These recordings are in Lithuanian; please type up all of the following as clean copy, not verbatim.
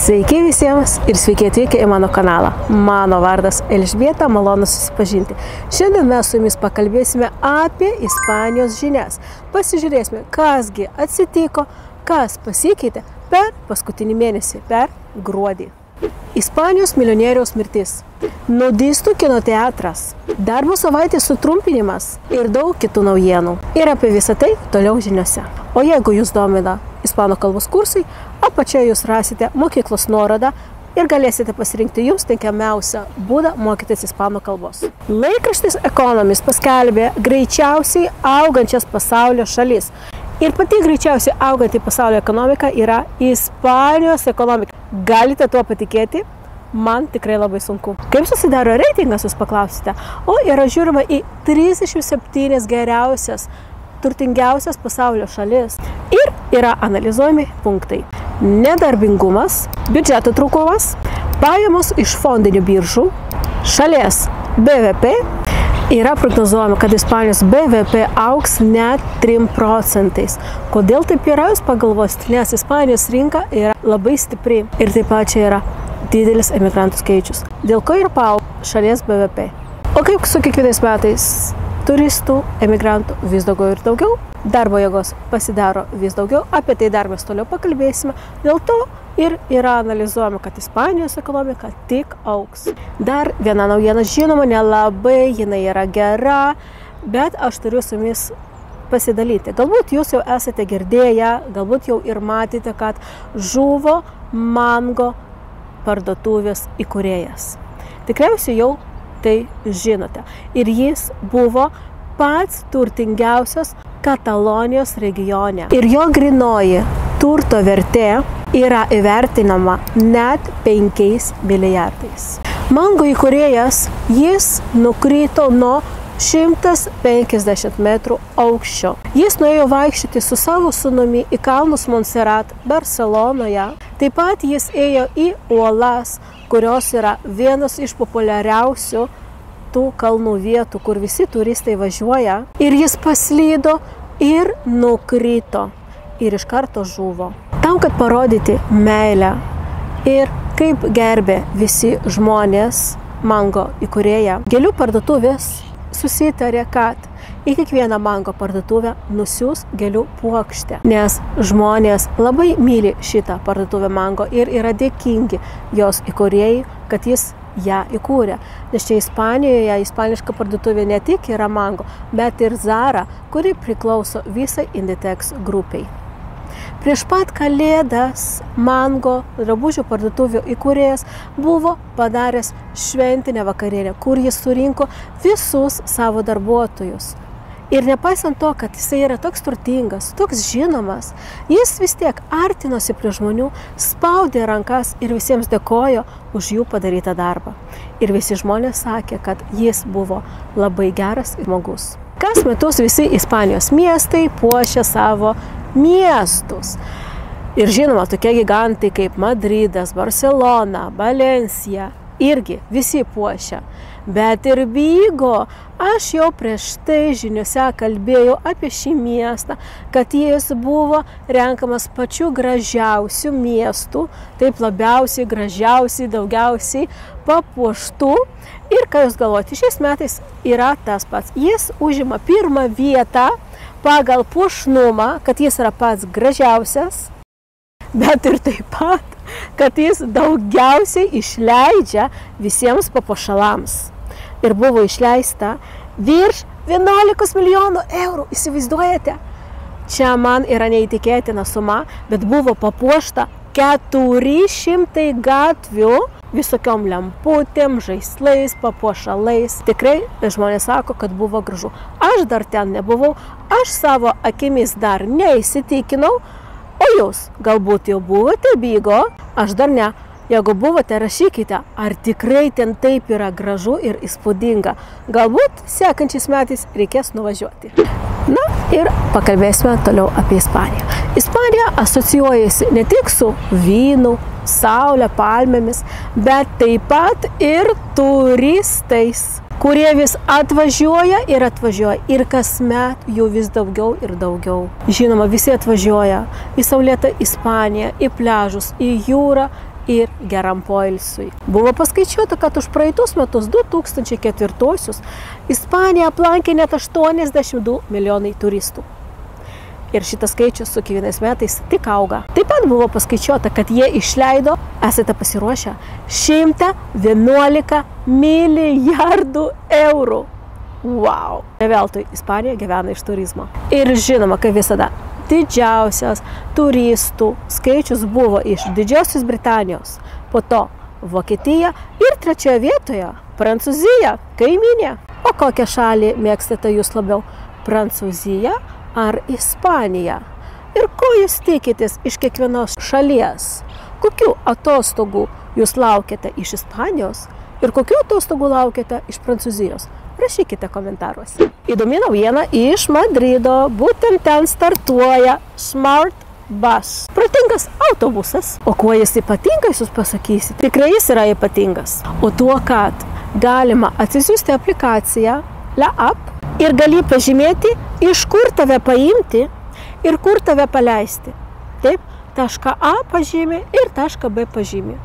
Sveiki visiems ir sveiki atvykę į mano kanalą. Mano vardas Elžbieta, malonu susipažinti. Šiandien mes su jumis pakalbėsime apie Ispanijos žinias. Pasižiūrėsime, kasgi atsitiko, kas pasikeitė per paskutinį mėnesį, per gruodį. Ispanijos milijonieriaus mirtis, nudistų kino teatras, darbo savaitės sutrumpinimas ir daug kitų naujienų. Ir apie visą tai toliau žiniose. O jeigu jūs domina ispanų kalbos kursai, apačioje jūs rasite mokyklos nuorodą ir galėsite pasirinkti jums tinkamiausią būdą mokytis ispanų kalbos. Laikraštis Economist paskelbė greičiausiai augančias pasaulio šalis. Ir pati greičiausiai auganti pasaulio ekonomika yra Ispanijos ekonomika. Galite tuo patikėti? Man tikrai labai sunku. Kaip susidaro reitingas, jūs paklausite? O yra žiūrima į 37 geriausias, turtingiausias pasaulio šalis. Ir yra analizuojami punktai. Nedarbingumas, biudžeto trūkumas, pajamos iš fondinių biržų, šalies BVP. Yra prognozuojama, kad Ispanijos BVP augs net 3%. Kodėl taip yra, jūs pagalvosite, nes Ispanijos rinka yra labai stipri ir taip pat čia yra didelis emigrantų skaičius, dėl ko ir paaugo šalies BVP. O kaip su kiekvienais metais turistų, emigrantų vis daugiau ir daugiau, darbo jėgos pasidaro vis daugiau, apie tai dar mes toliau pakalbėsime, dėl to ir yra analizuojama, kad Ispanijos ekonomika tik augs. Dar viena naujiena, žinoma, nelabai jinai yra gera, bet aš turiu su jumis pasidalyti. Galbūt jūs jau esate girdėję, galbūt jau ir matėte, kad žuvo Mango parduotuvės įkūrėjas. Tikriausiai jau tai žinote. Ir jis buvo pats turtingiausias Katalonijos regione. Ir jo grynoji turto vertė yra įvertinama net 5 milijardais. Mango įkūrėjas, jis nukrito nuo 150 metrų aukščio. Jis nuėjo vaikščioti su savo sūnumi į kalnus Montserrat, Barcelonoje. Taip pat jis ėjo į uolas, kurios yra vienas iš populiariausių tų kalnų vietų, kur visi turistai važiuoja. Ir jis paslydo ir nukrito. Ir iš karto žuvo. Tam, kad parodyti meilę ir kaip gerbė visi žmonės Mango įkūrėją, gėlių parduotuvės susitarė, kad į kiekvieną Mango parduotuvę nusiūs gėlių puokštę, nes žmonės labai myli šitą parduotuvę Mango ir yra dėkingi jos įkūrėjai, kad jis ją įkūrė. Nes čia Ispanijoje, ispaniška parduotuvė ne tik yra Mango, bet ir Zara, kuri priklauso visai Inditex grupiai. Prieš pat Kalėdas Mango drabužių parduotuvių įkūrėjas buvo padaręs šventinę vakarienę, kur jis surinko visus savo darbuotojus. Ir nepaisant to, kad jisai yra toks turtingas, toks žinomas, jis vis tiek artinosi prie žmonių, spaudė rankas ir visiems dėkojo už jų padarytą darbą. Ir visi žmonės sakė, kad jis buvo labai geras ir žmogus. Kas metus visi Ispanijos miestai puošia savo miestus. Ir žinoma, tokie gigantai kaip Madridas, Barcelona, Valencija, irgi visi puošia. Bet ir Vigo, aš jau prieš tai žiniuose kalbėjau apie šį miestą, kad jis buvo renkamas pačiu gražiausių miestų, taip labiausiai, gražiausiai, daugiausiai papuoštų. Ir ką jūs galvojate, šiais metais yra tas pats. Jis užima pirmą vietą pagal puošnumą, kad jis yra pats gražiausias, bet ir taip pat, kad jis daugiausiai išleidžia visiems papuošalams. Ir buvo išleista virš 11 milijonų eurų. Įsivaizduojate? Čia man yra neįtikėtina suma, bet buvo papuošta 400 gatvių visokiom lemputėm, žaislais, papuošalais. Tikrai žmonės sako, kad buvo gražu. Aš dar ten nebuvau, aš savo akimis dar neįsitikinau, o jūs galbūt jau buvote Vigo, aš dar ne. Jeigu buvote, rašykite, ar tikrai ten taip yra gražu ir įspūdinga. Galbūt sekančiais metais reikės nuvažiuoti. Na ir pakalbėsime toliau apie Ispaniją. Ispanija asocijuojasi ne tik su vynu, saule, palmėmis, bet taip pat ir turistais, kurie vis atvažiuoja ir kasmet jų vis daugiau ir daugiau. Žinoma, visi atvažiuoja į saulėtą Ispaniją, į pliažus, į jūrą ir geram poilsiui. Buvo paskaičiuota, kad už praeitus metus 2004 Ispaniją aplankė net 82 milijonai turistų. Ir šitas skaičius su kiekvienais metais tik auga. Taip pat buvo paskaičiuota, kad jie išleido, esate pasiruošę, 111 milijardų eurų. Wow! Ne veltui Ispanija gyvena iš turizmo. Ir žinoma, kaip visada, didžiausias turistų skaičius buvo iš Didžiosios Britanijos, po to Vokietija ir trečioje vietoje Prancūzija, kaimynė. O kokią šalį mėgstate jūs labiau? Prancūzija ar Ispanija? Ir ko jūs tikitės iš kiekvienos šalies? Kokių atostogų jūs laukiate iš Ispanijos ir kokių atostogų laukiate iš Prancūzijos? Rašykite komentaruose. Įdomi naujiena iš Madrido, būtent ten startuoja Smart Bus. Protingas autobusas. O kuo jis ypatingas, jūs pasakysite? Tikrai jis yra ypatingas. O tuo, kad galima atsisiųsti aplikaciją La App ir gali pažymėti, iš kur tave paimti ir kur tave paleisti. Taip, tašką A pažymė ir tašką B pažymė.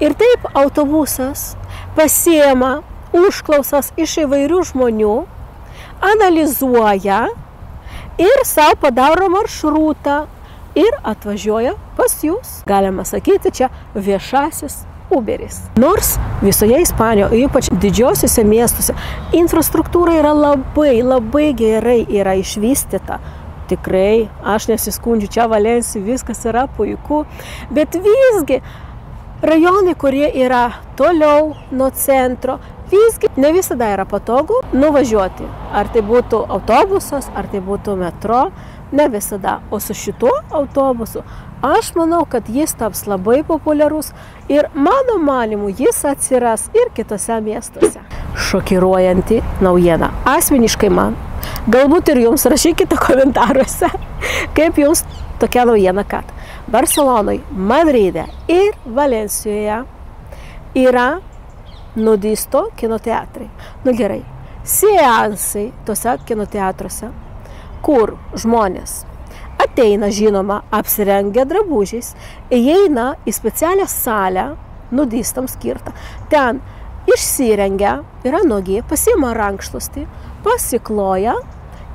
Ir taip autobusas pasiema užklausas iš įvairių žmonių, analizuoja ir savo padaro maršrutą ir atvažiuoja pas jūs. Galima sakyti, čia viešasis Uberis. Nors visoje Ispanijoje, ypač didžiosiuose miestuose, infrastruktūra yra labai gerai yra išvystyta. Tikrai, aš nesiskundžiu, čia Valensijoje viskas yra puiku, bet visgi rajonai, kurie yra toliau nuo centro, visgi ne visada yra patogu nuvažiuoti. Ar tai būtų autobusas, ar tai būtų metro, ne visada. O su šituo autobusu aš manau, kad jis taps labai populiarus ir mano manymu jis atsiras ir kitose miestuose. Šokiruojanti naujiena. Asmeniškai man. Galbūt ir jums rašykite komentaruose, kaip jums tokia naujiena, kad Barcelonoje, Madride ir Valencijoje yra nudisto kinoteatrai. Nu gerai, seansai tose kinoteatruose, kur žmonės ateina, žinoma, apsirengę drabužiais, įeina į specialią salę nudistams skirtą. Ten išsirengia, yra nuogi, pasiima rankšluostį, pasikloja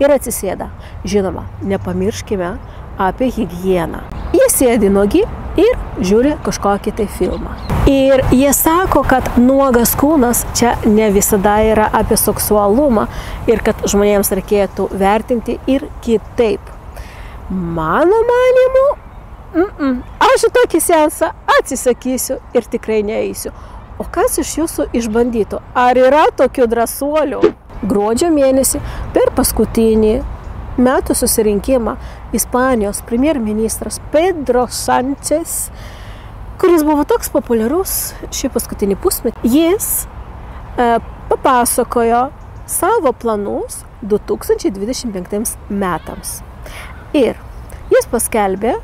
ir atsisėda. Žinoma, nepamirškime apie higieną. Jie sėdi nuogi ir žiūri kažkokį tai filmą. Ir jie sako, kad nuogas kūnas čia ne visada yra apie seksualumą ir kad žmonėms reikėtų vertinti ir kitaip. Mano manimu, aš tokį seansą atsisakysiu ir tikrai neeisiu. O kas iš jūsų išbandytų? Ar yra tokių drąsuolių? Gruodžio mėnesį per paskutinį metų susirinkimą Ispanijos premjerministras Pedro Sánchez, kuris buvo toks populiarus šį paskutinį pusmetį, jis papasakojo savo planus 2025 metams. Ir jis paskelbė,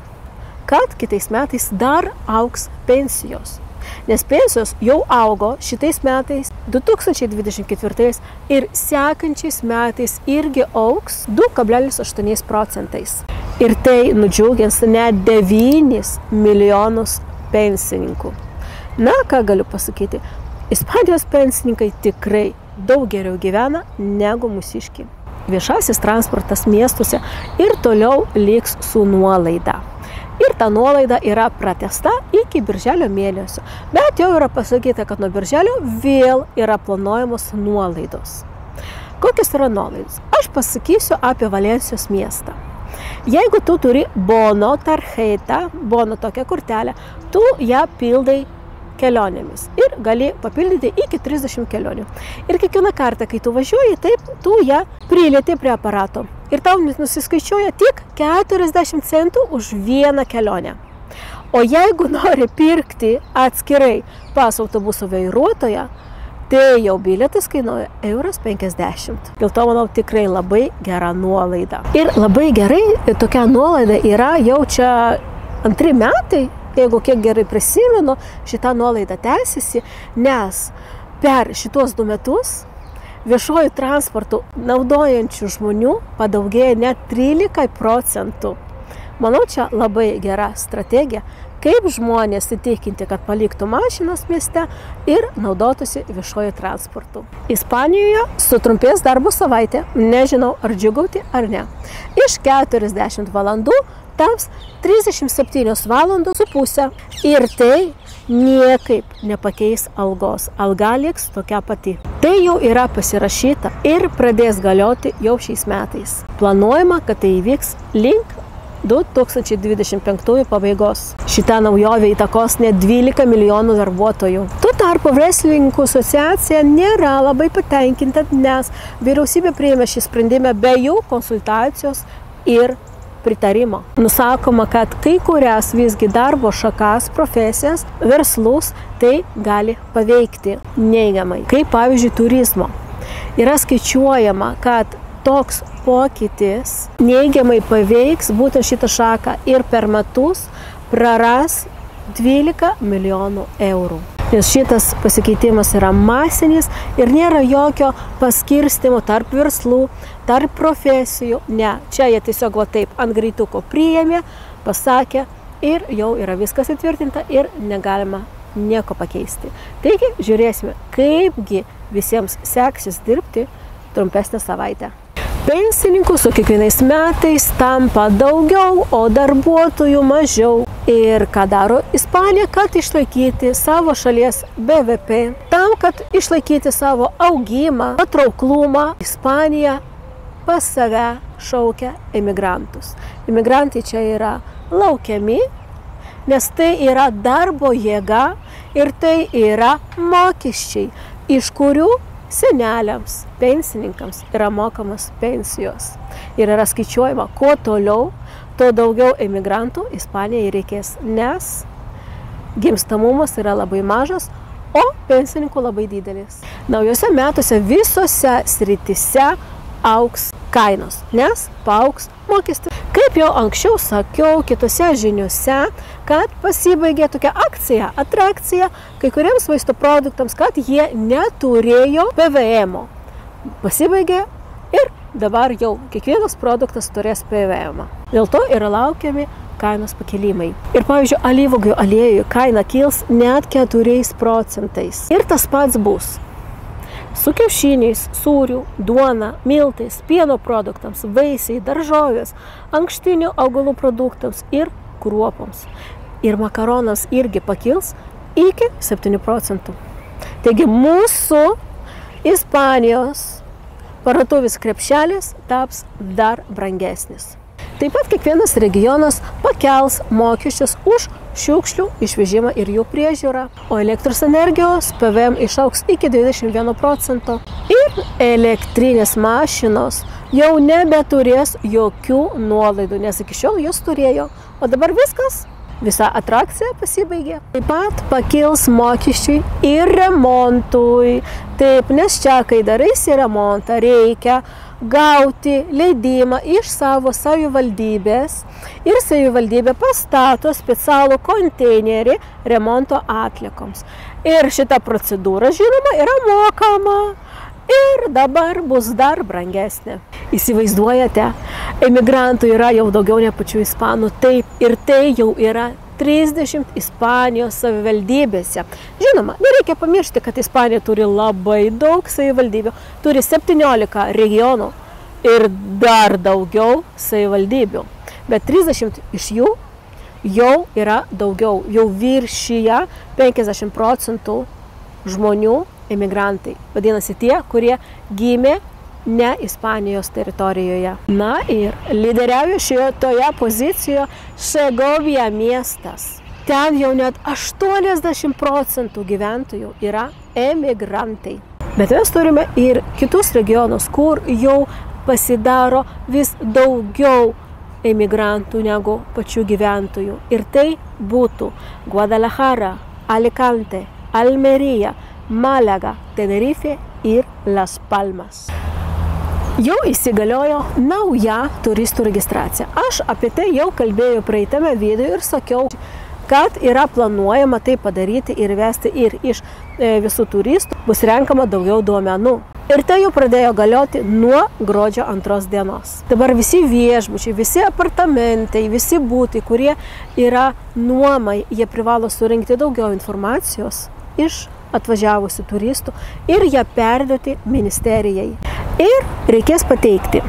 kad kitais metais dar augs pensijos. Nes pensijos jau augo šitais metais, 2024 ir sekančiais metais irgi augs 2,8%. Ir tai nudžiugins net 9 milijonus pensininkų. Na, ką galiu pasakyti, Ispanijos pensininkai tikrai daug geriau gyvena negu mūsiškiai. Viešasis transportas miestuose ir toliau liks su nuolaida. Ir ta nuolaida yra pratęsta iki birželio mėnesio. Bet jau yra pasakyta, kad nuo birželio vėl yra planuojamos nuolaidos. Kokios yra nuolaidos? Aš pasakysiu apie Valencijos miestą. Jeigu tu turi bono tarjetą, bono tokią kortelę, tu ją pildai kelionėmis ir gali papildyti iki 30 kelionių. Ir kiekvieną kartą, kai tu važiuoji, taip, tu ją prilieti prie aparato. Ir tau nusiskaičiuoja tik 40 centų už vieną kelionę. O jeigu nori pirkti atskirai pas autobuso vairuotoją, tai jau bilietas kainuoja €50. Dėl to, manau, tikrai labai gera nuolaida. Ir labai gerai tokia nuolaida yra jau čia 2 metai, jeigu kiek gerai prisimenu, šitą nuolaidą tęsiasi, nes per šitos 2 metus viešuoju transportu naudojančių žmonių padaugėja net 13%. Manau, čia labai gera strategija, kaip žmonės įtikinti, kad paliktų mašinas mieste ir naudotųsi viešuoju transportu. Ispanijoje sutrumpės darbo savaitė, nežinau ar džiugauti ar ne. Iš 40 valandų taps 37,5 valandos ir tai niekaip nepakeis algos. Alga liks tokia pati. Tai jau yra pasirašyta ir pradės galioti jau šiais metais. Planuojama, kad tai įvyks link 2025 pabaigos. Šita naujovė įtakos net 12 milijonų darbuotojų. Tuo tarpu verslininkų asociacija nėra labai patenkinta, nes vyriausybė priėmė šį sprendimą be jų konsultacijos ir pritarimo. Nusakoma, kad kai kurias visgi darbo šakas, profesijas, verslus tai gali paveikti neigiamai, kaip pavyzdžiui turizmo. Yra skaičiuojama, kad toks pokytis neigiamai paveiks būtent šitą šaką ir per metus praras 12 milijonų eurų. Nes šitas pasikeitimas yra masinis ir nėra jokio paskirstimo tarp verslų, tarp profesijų. Ne, čia jie tiesiog taip ant greituko priėmė, pasakė ir jau yra viskas įtvirtinta ir negalima nieko pakeisti. Taigi žiūrėsime, kaipgi visiems seksis dirbti trumpesnę savaitę. Pensininkų su kiekvienais metais tampa daugiau, o darbuotojų mažiau. Ir ką daro Ispanija, kad išlaikyti savo šalies BVP, tam, kad išlaikyti savo augimą, patrauklumą, Ispanija pas save šaukia emigrantus. Emigrantai čia yra laukiami, nes tai yra darbo jėga ir tai yra mokesčiai, iš kurių seneliams, pensininkams yra mokamos pensijos. Ir yra skaičiuojama, kuo toliau, tuo daugiau emigrantų Ispanijai reikės, nes gimstamumas yra labai mažas, o pensininkų labai didelis. Naujose metuose visose srityse augs kainos, nes paaugs mokestis. Kaip jau anksčiau sakiau kitose žiniuose, kad pasibaigė tokia akcija, atrakcija kai kuriems maisto produktams, kad jie neturėjo PVM-o. Pasibaigė ir dabar jau kiekvienas produktas turės PVM-ą. Dėl to yra laukiami kainos pakelimai. Ir pavyzdžiui, alyvuogių aliejų kaina kils net 4%. Ir tas pats bus su kiaušiniais, sūriu, duona, miltais, pieno produktams, vaisiai, daržovės, ankštinių augalų produktams ir kruopoms. Ir makaronams irgi pakils iki 7%. Taigi mūsų Ispanijos parduotuvės krepšelis taps dar brangesnis. Taip pat kiekvienas regionas pakels mokesčius už šiukšlių išvežimą ir jų priežiūrą, o elektros energijos PVM išaugs iki 21%. Ir elektrinės mašinos jau nebeturės jokių nuolaidų, nes iki šiol jos turėjo, o dabar viskas. Visa atrakcija pasibaigė. Taip pat pakils mokesčiai ir remontui. Taip, nes čia, kai daraisi remontą, reikia gauti leidimą iš savo savivaldybės ir savivaldybė pastato specialų konteinerį remonto atliekoms. Ir šita procedūra, žinoma, yra mokama ir dabar bus dar brangesnė. Įsivaizduojate, emigrantų yra jau daugiau ne pačių ispanų, taip, ir tai jau yra 30 Ispanijos savivaldybėse. Žinoma, nereikia pamiršti, kad Ispanija turi labai daug savivaldybių, turi 17 regionų ir dar daugiau savivaldybių. Bet 30 iš jų jau yra daugiau, jau viršyje 50% žmonių emigrantai. Vadinasi tie, kurie gimė ne Ispanijos teritorijoje. Na ir lyderiauja šitoje pozicijoje Segovija miestas. Ten jau net 80% gyventojų yra emigrantai. Bet mes turime ir kitus regionus, kur jau pasidaro vis daugiau emigrantų negu pačių gyventojų. Ir tai būtų Guadalajara, Alicante, Almería, Málaga, Tenerife ir Las Palmas. Jau įsigaliojo nauja turistų registracija. Aš apie tai jau kalbėjau praeitame video ir sakiau, kad yra planuojama tai padaryti ir vesti ir iš visų turistų bus renkama daugiau duomenų. Ir tai jau pradėjo galioti nuo gruodžio 2 dienos. Dabar visi viešbučiai, visi apartamentai, visi būtai, kurie yra nuomai, jie privalo surinkti daugiau informacijos iš atvažiavusių turistų ir ją perduoti ministerijai. Ir reikės pateikti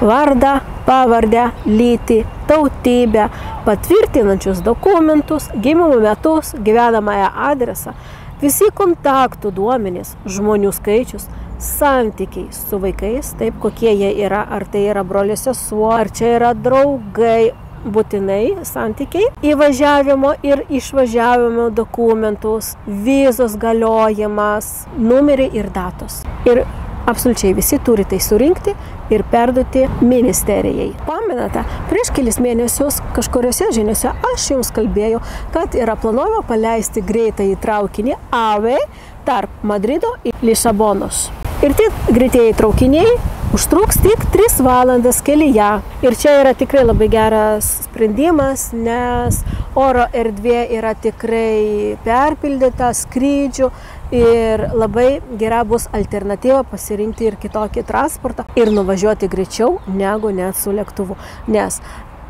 vardą, pavardę, lytį, tautybę, patvirtinančius dokumentus, gimimo metus, gyvenamąją adresą, visi kontaktų duomenys, žmonių skaičius, santykiai su vaikais, taip kokie jie yra, ar tai yra broliai sesuo, ar čia yra draugai, būtinai santykiai, įvažiavimo ir išvažiavimo dokumentus, vizos galiojimas, numeriai ir datos. Ir absoliučiai visi turi tai surinkti ir perduoti ministerijai. Pamenate, prieš kelis mėnesius kažkuriuose žiniuose aš jums kalbėjau, kad yra planuojama paleisti greitąjį traukinį AVE tarp Madrido ir Lisabonos. Ir tie greitieji traukiniai užtruks tik 3 valandas kelyje. Ir čia yra tikrai labai geras sprendimas, nes oro erdvė yra tikrai perpildyta skrydžių ir labai gera bus alternatyva pasirinkti ir kitokį transportą ir nuvažiuoti greičiau negu net su lėktuvu. Nes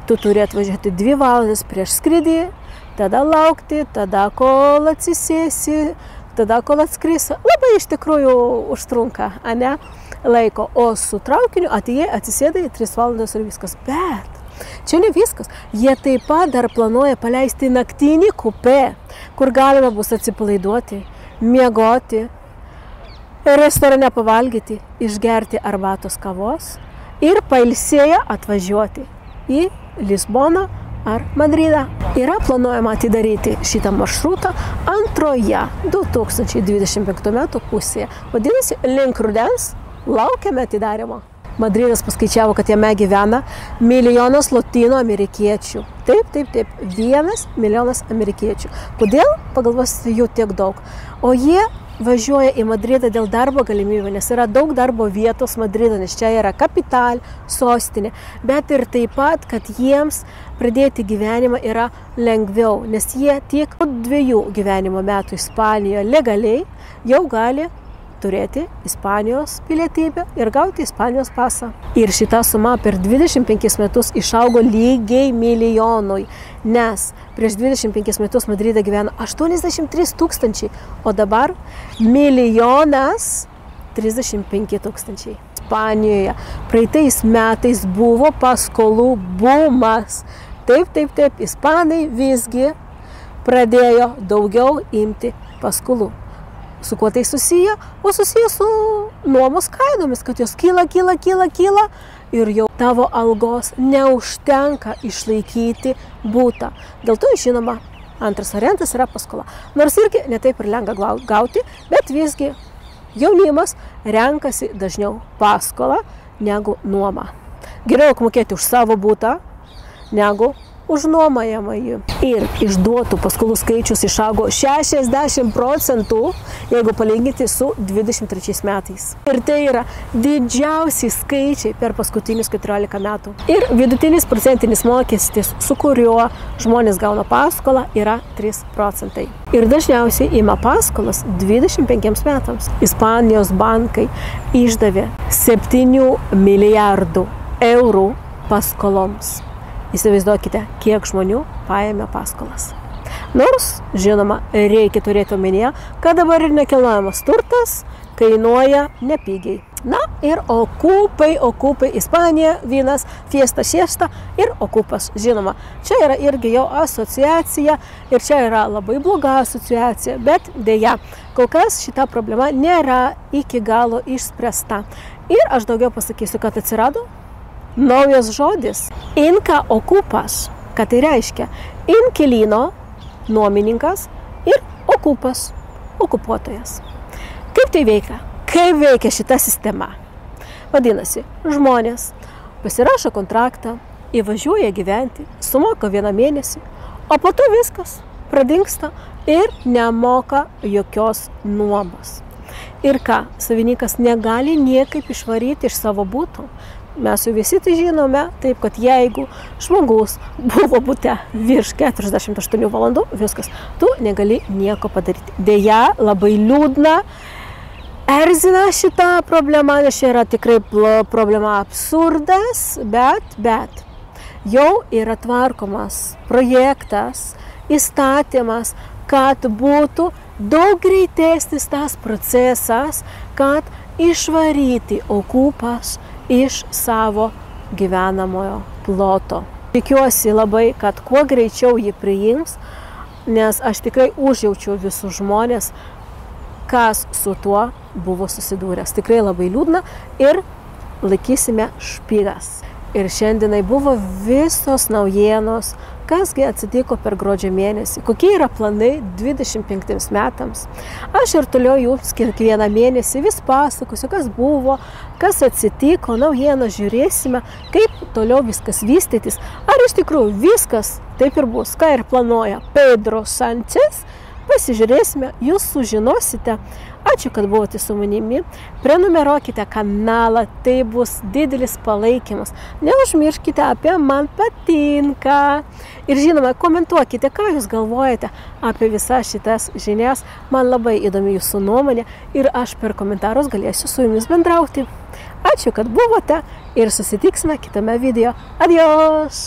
tu turi atvažiuoti 2 valandas prieš skrydį, tada laukti, tada kol atsisėsi, tada kol atskrisi. Labai iš tikrųjų užtrunka, ane? Laiko, o su traukiniu atėjai, atsisėdai 3 valandas ir viskas. Bet čia ne viskas. Jie taip pat dar planuoja paleisti naktinį kupė, kur galima bus atsipalaiduoti, miegoti, restorane pavalgyti, išgerti arbatos kavos ir pailsėję atvažiuoti į Lisboną ar Madridą. Yra planuojama atidaryti šitą maršrutą antroje 2025 metų pusėje. Vadinasi, link rudens laukiame atidarimo. Madridas paskaičiavo, kad jame gyvena 1 milijonas lotynų amerikiečių. Taip, 1 milijonas amerikiečių. Kodėl? Pagalvosite, jų tiek daug. O jie važiuoja į Madridą dėl darbo galimybių, nes yra daug darbo vietos Madrido, nes čia yra kapital, sostinė. Bet ir taip pat, kad jiems pradėti gyvenimą yra lengviau, nes jie tik po 2 gyvenimo metų Ispanijoje legaliai jau gali turėti Ispanijos pilietybę ir gauti Ispanijos pasą. Ir šita suma per 25 metus išaugo lygiai milijonui, nes prieš 25 metus Madride gyveno 83 tūkstančiai, o dabar 1 035 000. Ispanijoje praeitais metais buvo paskolų bumas. Taip, ispanai visgi pradėjo daugiau imti paskolų. Su kuo tai susiję? O susiję su nuomos kainomis, kad jos kyla ir jau tavo algos neužtenka išlaikyti būtą. Dėl to, žinoma, antras variantas yra paskola. Nors irgi netaip ir lengva gauti, bet visgi jaunimas renkasi dažniau paskolą negu nuomą. Geriau mokėti už savo būtą negu už nuomojamąjį. Ir išduotų paskolų skaičius išaugo 60%, jeigu palyginti su 23 metais. Ir tai yra didžiausi skaičiai per paskutinius 14 metų. Ir vidutinis procentinis mokestis, su kuriuo žmonės gauna paskolą, yra 3%. Ir dažniausiai ima paskolas 25 metams. Ispanijos bankai išdavė 7 milijardų eurų paskoloms. Įsivaizduokite, kiek žmonių paėmė paskolas. Nors, žinoma, reikia turėti omenyje, kad dabar ir nekilnojamas turtas kainuoja nepigiai. Na ir okupai, Ispanija, vynas, fiesta, šiesta ir okupas. Žinoma, čia yra irgi jau asociacija ir čia yra labai bloga asociacija, bet dėja, kol kas šita problema nėra iki galo išspręsta. Ir aš daugiau pasakysiu, kad atsirado naujas žodis – inka okupas, ką tai reiškia? Inkilino, nuomininkas ir okupas, okupuotojas. Kaip tai veikia? Kaip veikia šita sistema? Vadinasi, žmonės pasirašo kontraktą, įvažiuoja gyventi, sumoka 1 mėnesį, o po to viskas pradingsta ir nemoka jokios nuomos. Ir ką, savininkas negali niekaip išvaryti iš savo būtų. Mes jau visi tai žinome, taip kad jeigu žmogus buvo bute virš 48 valandų, viskas, tu negali nieko padaryti. Deja, labai liūdna, erzina šita problema, nes čia yra tikrai problema absurdas, bet jau yra tvarkomas projektas, įstatymas, kad būtų daug greitesnis tas procesas, kad išvaryti okupas iš savo gyvenamojo ploto. Tikiuosi labai, kad kuo greičiau jį priims, nes aš tikrai užjaučiu visus žmonės, kas su tuo buvo susidūręs. Tikrai labai liūdna ir laikysime špygas. Ir šiandienai buvo visos naujienos, kasgi atsitiko per gruodžio mėnesį, kokie yra planai 25 metams. Aš ir toliau jums kiekvieną mėnesį vis pasakosiu, kas buvo, kas atsitiko, naujieną žiūrėsime, kaip toliau viskas vystytis. Ar iš tikrųjų viskas taip ir bus, ką ir planuoja Pedro Sánchez. Pasižiūrėsime, jūs sužinosite. Ačiū, kad buvote su manimi. Prenumeruokite kanalą, tai bus didelis palaikymas. Neužmirškite apie man patinka. Ir žinoma, komentuokite, ką jūs galvojate apie visas šitas žinias. Man labai įdomi jūsų nuomonė ir aš per komentarus galėsiu su jumis bendrauti. Ačiū, kad buvote ir susitiksime kitame video. Adios!